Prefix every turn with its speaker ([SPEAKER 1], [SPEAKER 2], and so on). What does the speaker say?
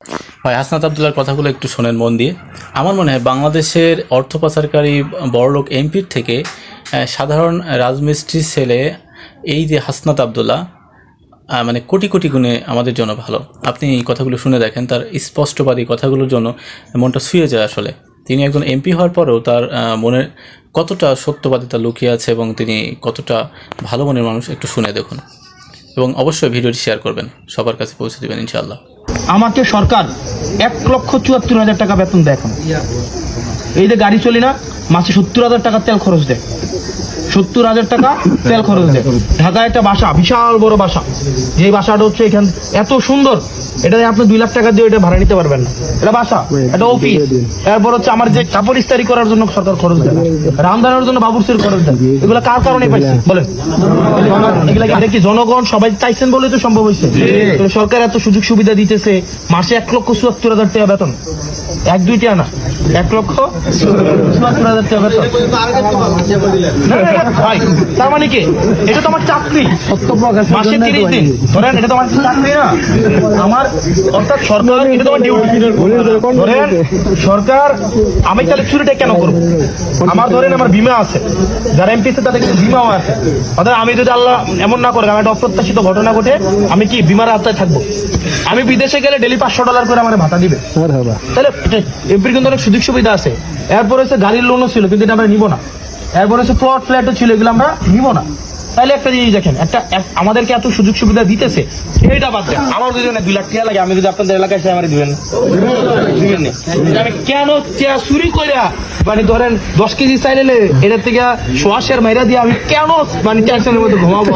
[SPEAKER 1] ভাই হাসনাত আবদুল্লাহর কথাগুলো একটু শোনেন মন দিয়ে। আমার মনে হয় বাংলাদেশের অর্থ পাচারকারী বড়লোক এমপির থেকে সাধারণ রাজমিস্ত্রির ছেলে এই যে হাসনাত আবদুল্লাহ মানে কোটি কোটি গুণে আমাদের জন্য ভালো। আপনি এই কথাগুলো শুনে দেখেন, তার স্পষ্টবাদী কথাগুলোর জন্য মনটা ছুঁয়ে যায়। আসলে তিনি একজন এমপি হওয়ার পরেও তার মনে কতটা সত্যবাদিতা লুকিয়ে আছে এবং তিনি কতটা ভালো মনের মানুষ একটু শুনে দেখুন, এবং অবশ্যই ভিডিওটি শেয়ার করবেন, সবার কাছে পৌঁছে দেবেন ইনশাআল্লাহ।
[SPEAKER 2] আমাকে সরকার 1,74,000 টাকা বেতন দেয় এখন। এই যে গাড়ি চলি না, মাসে 70,000 টাকা তেল খরচ দেয়, 70,000 টাকা তেল খরচ দেয়। ঢাকায় একটা বাসা, বিশাল বড় বাসা, যে বাসাটা হচ্ছে এখান এত সুন্দর, এটা আপনি 2 লাখ টাকা দিয়ে এটা ভাড়া নিতে পারবেন না। এটা বাসা, এটা অফিস। এরপর হচ্ছে আমার যে কাপড় ইস্তারি করার জন্য সরকার খরচ দেয়, রামদানের জন্য বাবুর্চির খরচ দেয়। এগুলো কার কারণে পাইছে বলেন? এটা কি জনগণ সবাই চাইছেন বলে তো সম্ভব হয়েছে? সরকার এত সুযোগ সুবিধা দিতেছে, মাসে 1,74,000 টাকা বেতন, 1-2 টাকা না, 1,74,000 টাকা বেতন। ভাই তার মানে কি? এটা তো আমার চাকরি, মাসে 30 দিন ধরেন, এটা তো আমার চাকরি না, আমার অর্থাৎ সরকার, এটা তো আমার ডিউটি। ধরেন সরকার, আমি তাহলে চুরিটা কেন করবো? আমার ধরেন আমার বিমা আছে, যারা এমপি আছে তাদের কিন্তু বিমাও আছে। অর্থাৎ আমি যদি আল্লাহ এমন না করে, আমার একটা অপ্রত্যাশিত ঘটনা ঘটে, আমি কি বিমার আওতায় থাকবো? আমি বিদেশে গেলে ডেলি $500 করে আমার ভাতা দিবে, তাহলে এমপির কিন্তু অনেক সুযোগ সুবিধা আছে। এরপর হচ্ছে গাড়ির লোনও ছিল, কিন্তু এটা আমরা নিব না। এরপর হচ্ছে প্লট ফ্ল্যাটও ছিল, এগুলো আমরা নিব না। তাহলে একটা জিনিস দেখেন, আমাদেরকে এত সুযোগ সুবিধা দিতেছে, সেইটা বাদ দেন। আমার যদি 2 লাখ টাকা লাগে, আমি যদি আপনাদের এলাকায় এসে আমার দিবেন, আমি কেন চুরি করে মানে ধরেন 10 কেজি চাইলে এটার থেকে 100 শেয়ার মাইরা দিয়ে আমি কেন মানে টেনশনের মধ্যে ঘুমাবো?